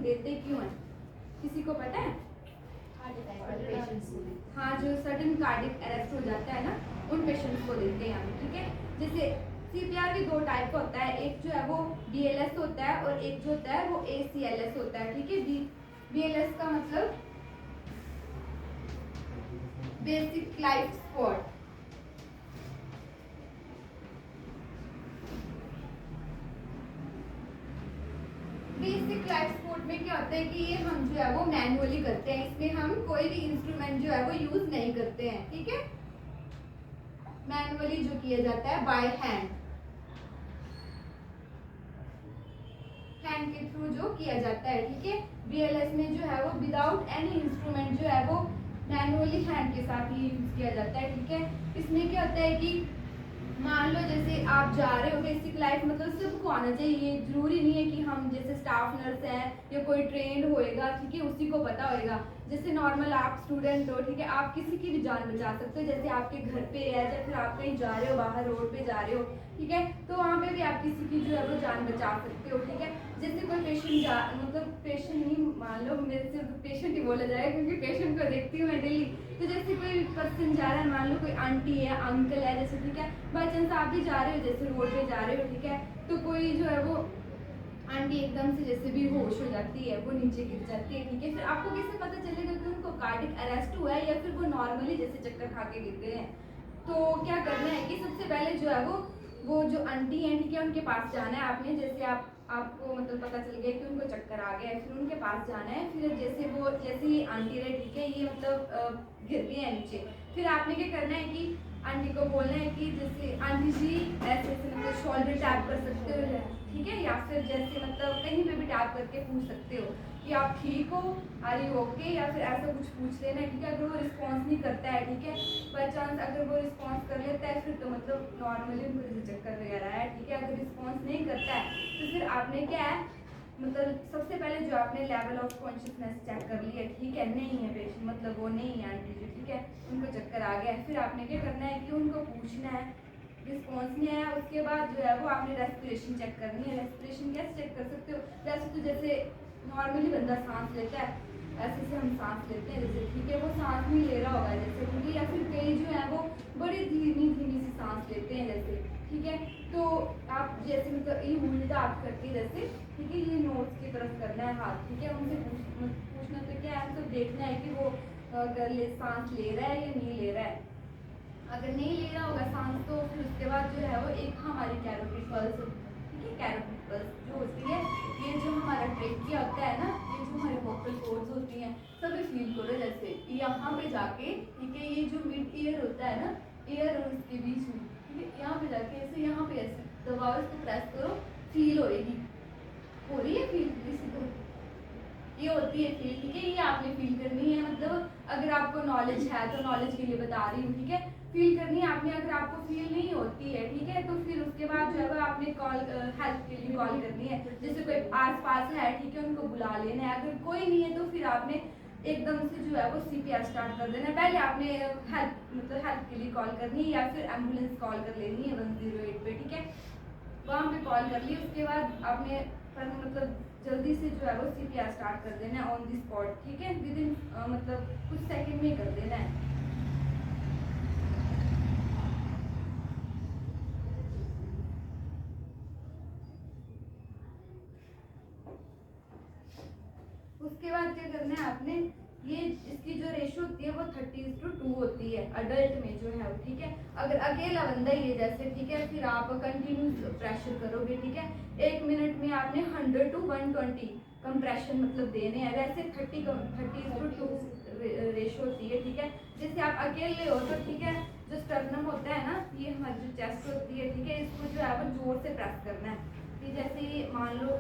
देते क्यों हैं, किसी को पता है? हाँ, जो सडन कार्डियक अरेस्ट हो जाता है ना, उन पेशेंट्स को देते हैं हम, ठीक है। जैसे सीपीआर भी दो टाइप का होता है, एक जो है वो बीएलएस होता है और एक जो होता है वो एसीएलएस होता है, ठीक है। बीएलएस का मतलब basic life support. Basic life support में क्या होता है कि ये हम जो है वो मैनुअली करते हैं, इसमें हम कोई भी इंस्ट्रूमेंट जो है वो यूज नहीं करते हैं, ठीक है। मैनुअली जो किया जाता है बाय हैंड के थ्रू जो किया जाता है, ठीक है। बीएलएस में जो है वो विदाउट एनी इंस्ट्रूमेंट जो है वो मैनुअली हैंड के साथ ही यूज किया जाता है, ठीक है। इसमें क्या होता है कि मान लो जैसे आप जा रहे हो, बेसिक लाइफ मतलब सबको आना चाहिए, जरूरी नहीं है कि हम जैसे स्टाफ नर्स हैं या कोई ट्रेंड होएगा, ठीक है, उसी को पता होएगा। जैसे नॉर्मल आप स्टूडेंट हो, ठीक है, आप किसी की भी जान बचा सकते हो, जैसे आपके घर पे है या फिर आप कहीं जा रहे हो, बाहर रोड पे जा रहे हो, ठीक है, तो वहाँ पे भी आप किसी की जो है वो जान बचा सकते हो, ठीक है। जैसे कोई पेशेंट मतलब पेशेंट नहीं, मान लो मेरे से पेशेंट ही बोला जाए क्योंकि पेशेंट को देखती हूँ मैं डेली, तो जैसे कोई पर्सन जा रहा है, मान लो कोई आंटी है, अंकल है, जैसे, ठीक है, बाई चांस आप भी जा रहे हो, जैसे रोड पे जा रहे हो, ठीक है, तो कोई जो है वो आंटी एकदम से जैसे भी होश हो जाती है, वो नीचे गिर जाती है, ठीक है, फिर आपको कैसे पता चलेगा कि उनको कार्डियक अरेस्ट हुआ है या फिर वो नॉर्मली जैसे चक्कर खा के गिर गए हैं। तो क्या करना है कि सबसे पहले जो है वो जो आंटी हैं, ठीक है, उनके पास जाना है आपने, जैसे आपको मतलब पता चल गया कि उनको चक्कर आ गया है, फिर उनके पास जाना है, फिर जैसे ही आंटी रहे, ठीक है, ये मतलब गिर गए हैं नीचे, फिर आपने क्या करना है कि आंटी को बोलना है कि जैसे आंटी जी ऐसे ऐसे मतलब शोल्डर टैप कर सकते हो, ठीक है, या फिर जैसे मतलब कहीं पे भी टैप करके पूछ सकते हो कि आप ठीक हो, आर यू ओके, या फिर ऐसा कुछ पूछ लेना है, ठीक है। अगर वो रिस्पॉन्स नहीं करता है, ठीक है, बाई चांस अगर वो रिस्पॉन्स कर लेता है फिर तो मतलब नॉर्मली उनको जैसे चक्कर वगैरह है, ठीक है। अगर रिस्पॉन्स नहीं करता है तो फिर आपने क्या है, मतलब सबसे पहले जो आपने लेवल ऑफ कॉन्शियसनेस चेक कर लिया, ठीक है, नहीं है पेशेंट, मतलब वो नहीं है आंटी जी, ठीक है, उनको चक्कर आ गया है, फिर आपने क्या करना है कि उनको पूछना है, रिस्पॉन्स नहीं आया, उसके बाद जो है वो आपने रेस्पिरेशन चेक करनी है। रेस्पिरेशन कैसे चेक कर सकते हो, वैसे तो जैसे नॉर्मली बंदा सांस लेता है, ऐसे से हम सांस लेते हैं जैसे, ठीक है, वो सांस नहीं ले रहा होगा जैसे, क्योंकि या फिर कई जो है वो बड़ी धीमी धीमी सी सांस लेते हैं जैसे, ठीक है। तो आप जैसे मतलब ये उल्टा आप करके जैसे, ठीक है, ये नोज की तरफ करना है हाथ, ठीक है, उनसे पूछना तो क्या है, तो देखना है कि वो सांस ले रहा है या नहीं ले रहा है। अगर नहीं ले रहा होगा सांस तो फिर उसके बाद जो है वो एक हमारी कैरोटिड पल्स, ठीक है, कैरोटिड पल्स जो होती है, ये जो हमारा ट्रेकिया होता है ना, ये जो हमारी वोकल कॉर्ड्स होती हैं, सभी फील करो जैसे यहाँ पे जाके, ठीक है, ये जो मिड ईयर होता है ना, ईयर और इसके बीच में, ठीक है, यहाँ पे जाके ऐसे, यहाँ पे ऐसे दबाओ, इसको प्रेस करो, फील होएगी, हो रही है फील किसी को, ये होती है फील, ठीक है, ये आपने फील करनी है, मतलब अगर आपको नॉलेज है तो नॉलेज के लिए बता रही हूँ, ठीक है, फील करनी है आपने। अगर आपको फील नहीं होती है, ठीक है, तो फिर उसके बाद जो है वो आपने कॉल हेल्प के लिए कॉल करनी है, जैसे कोई आस पास है, ठीक है, उनको बुला लेना है। अगर कोई नहीं है तो फिर आपने एकदम से जो है वो सीपीआर स्टार्ट कर देना है। पहले आपने हेल्प के लिए कॉल करनी है या फिर एम्बुलेंस कॉल कर लेनी है 108 पे, ठीक है, वहाँ पे कॉल कर ली, उसके बाद आपने मतलब जल्दी से जो है वो सीपीआर स्टार्ट कर देना है ऑन दी स्पॉट, ठीक है, विद इन मतलब कुछ सेकंड में कर देना है। उसके बाद क्या करना है आपने, ये इसकी जो रेशो होती है वो 30:2 होती है अडल्ट में जो है, ठीक है। अगर अकेला बंदा ही है जैसे, ठीक है, फिर आप कंटिन्यू प्रेशर करोगे, ठीक है, 1 मिनट में आपने 100 to 120 कंप्रेशन मतलब देने हैं। वैसे 30:2 रेशो होती है, ठीक है। जैसे आप अकेले हो तो, ठीक है, जो स्टर्नम होता है ना, ये हमारी जो चेस्ट होती है, ठीक है, इसको जो है वो जोर से प्रेस करना है, कि जैसे मान लो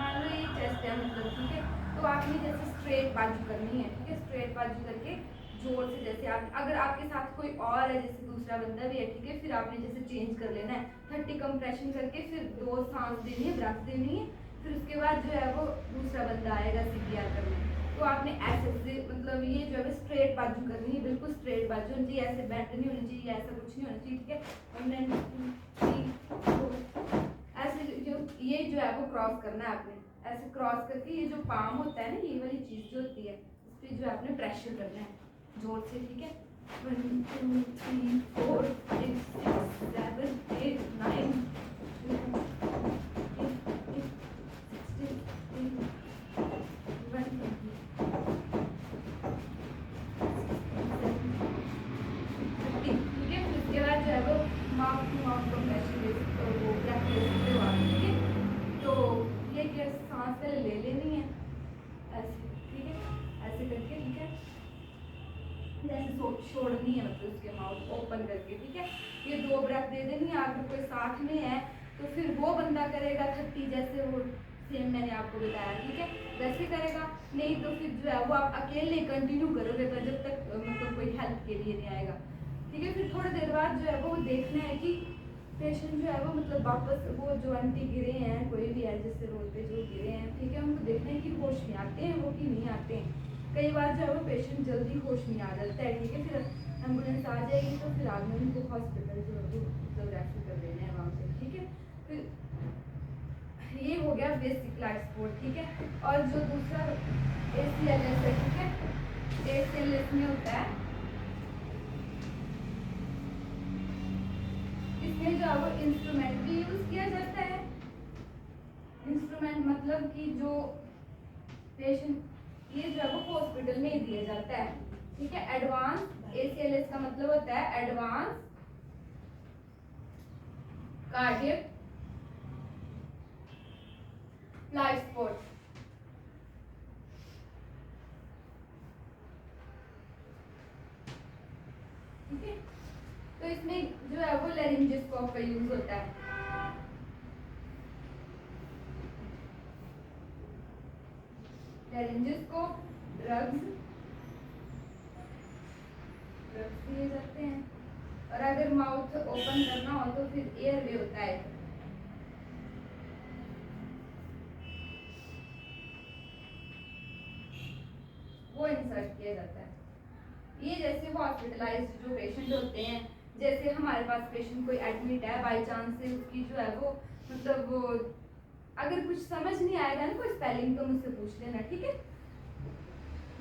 ये चेस्ट है मतलब, ठीक है, तो आपने जैसे स्ट्रेट बाजू करनी है, ठीक है, स्ट्रेट बाजू करके जोर से, जैसे आप अगर आपके साथ कोई और है, जैसे दूसरा बंदा भी है, ठीक है, फिर आपने जैसे चेंज कर लेना है, 30 कंप्रेशन करके फिर 2 सांस देनी है, ब्रेथ देनी है, फिर उसके बाद जो है वो दूसरा बंदा आएगा सीपीआर करने, तो आपने ऐसे से मतलब ये जो है स्ट्रेट बाजू करनी है, बिल्कुल स्ट्रेट बाजू होनी चाहिए, ऐसे बेंड नहीं होनी चाहिए, ऐसा कुछ नहीं होना चाहिए, ठीक है। ऐसे जो ये जो है वो क्रॉस करना है आपने, ऐसे क्रॉस करके ये जो पाम होता है ना, ये वाली चीज़ जो होती है इस पर जो है आपने प्रेशर करना है जोर से, ठीक है। 1 2 3 4 5 6 7 8 9 सांस पहले ले लेनी है ऐसे, ठीक है, ऐसे करके, ठीक है, जैसे छोड़नी है, मतलब उसके माउथ ओपन करके, ठीक है। ये 2 ब्रेथ दे देनी है। अगर कोई साथ में है तो फिर वो बंदा करेगा 30, जैसे वो सेम मैंने आपको बताया, ठीक है, वैसे करेगा। नहीं तो फिर जो है वो आप अकेले कंटिन्यू करोगे, पर जब तक मतलब कोई हेल्प के लिए नहीं आएगा, ठीक है। फिर थोड़ी देर बाद जो है वो देखना है कि पेशेंट जो है वो मतलब वापस, वो जो आंटी गिरे हैं, कोई भी है जिससे रोड पे जो गिरे हैं, ठीक है, उनको देखना है कि होश में आते हैं वो कि नहीं आते हैं। कई बार जो है वो पेशेंट जल्दी होश में आ जाता है, ठीक है, फिर एम्बुलेंस आ जाएगी तो फिर आदमी उनको हॉस्पिटल जो है वो मतलब रेफर कर देना है वहाँ पे, ठीक है। फिर ये हो गया बेसिक लाइफ सपोर्ट, ठीक है। और जो दूसरा ACLS है, ठीक है, ACLS में होता है, इसमें जो है वो इंस्ट्रूमेंट भी यूज किया जाता है। इंस्ट्रूमेंट मतलब कि जो पेशेंट, ये जो है वो हॉस्पिटल में ही दिया जाता है, ठीक है। एडवांस ACLS का मतलब होता है एडवांस कार्डियक लाइफ सपोर्ट, ठीक है। तो इसमें जो है वो लेरिंजियोस्कोप का यूज होता है। लेरिंजियोस्कोप, ड्रग्स दिए जाते हैं, और अगर माउथ ओपन करना हो तो फिर एयरवे होता है, वो इंसर्ट किया जाता है। ये जैसे हॉस्पिटलाइज्ड जो पेशेंट होते हैं, जैसे हमारे पास पेशेंट कोई एडमिट है, बाई चांस से उसकी जो है वो मतलब वो अगर कुछ समझ नहीं आएगा ना कोई स्पेलिंग तो मुझसे पूछ लेना, ठीक है।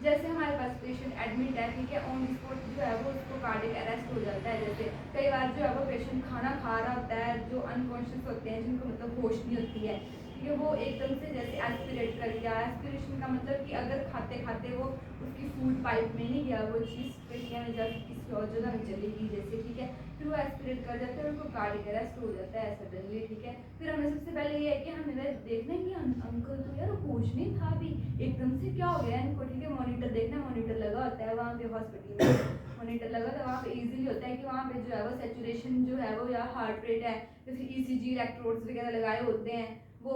जैसे हमारे पास पेशेंट एडमिट है, ठीक है, ऑन द स्पॉट जो है वो उसको कार्डियक अरेस्ट हो जाता है। जैसे कई बार जो है वो पेशेंट खाना खा रहा होता है, जो अनकॉन्शियस होते हैं, जिनको मतलब होश नहीं होती है, ठीक है, वो एकदम से जैसे एस्पिरेट कर गया। एस्पिरेशन का मतलब कि अगर खाते खाते वो उसकी फूड पाइप में नहीं गया, वो चीज़ पेटियाँ में जाकर किसी और जगह में चली गई जैसे, ठीक है, फिर वो एस्पिरेट कर जाता है, उनको कार्डियक अरेस्ट हो जाता है सडनली, ठीक है। फिर हमें सबसे पहले ये है कि हमें देखना है कि अंकल तो यार होश नहीं था अभी, एकदम से क्या हो गया इनको, ठीक है। मॉनिटर देखना, मॉनिटर लगा होता है वहाँ पे हॉस्पिटल में, मॉनिटर लगा था वहाँ पे, इजीली होता है कि वहाँ पे जो है वो सैचुरेशन जो है वो या हार्ट रेट है, तो फिर ECG इलेक्ट्रोड्स वगैरह लगाए होते हैं, वो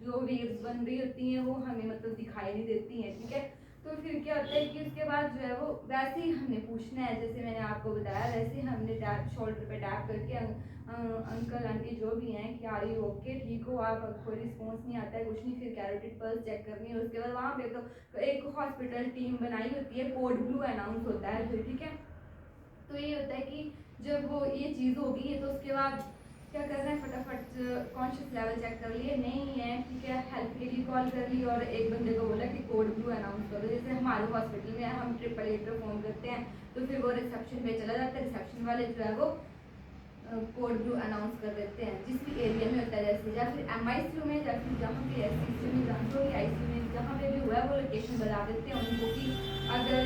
जो वेव्स बन रही होती हैं वो हमें मतलब दिखाई नहीं देती हैं, ठीक है। तो फिर क्या होता है कि उसके बाद जो है वो वैसे ही हमने पूछना है, जैसे मैंने आपको बताया वैसे ही हमने टैप शोल्डर पे टैप करके अंकल आंटी जो भी हैं कि आर यू ओके, ठीक हो आप, कोई रिस्पॉन्स नहीं आता है, कुछ नहीं, फिर कैरोटिड पल्स चेक करनी है। उसके बाद वहाँ पे तो एक हॉस्पिटल टीम बनाई होती है, कोड ब्लू अनाउंस होता है फिर, ठीक है। तो ये होता है कि जब वो ये चीज़ होगी है तो उसके बाद क्या करना है, फटाफट कॉन्शियस लेवल चेक कर लिए, नहीं है, ठीक है, हेल्प के लिए कॉल कर ली और एक बंदे को बोला कि कोड ब्लू अनाउंस करो। जैसे हमारे हॉस्पिटल में हम 888 पर फ़ोन करते हैं तो फिर वो रिसेप्शन पे चला जाता है, रिसेप्शन वाले जो है वो कोड ब्लू अनाउंस कर देते हैं जिस भी एरिया में होता है, जैसे या फिर MICU में, या फिर जहाँ पे SCU में, जहाँ भी ICU में, जहाँ पे भी हुआ है वो लोकेशन बता देते हैं उनको कि अगर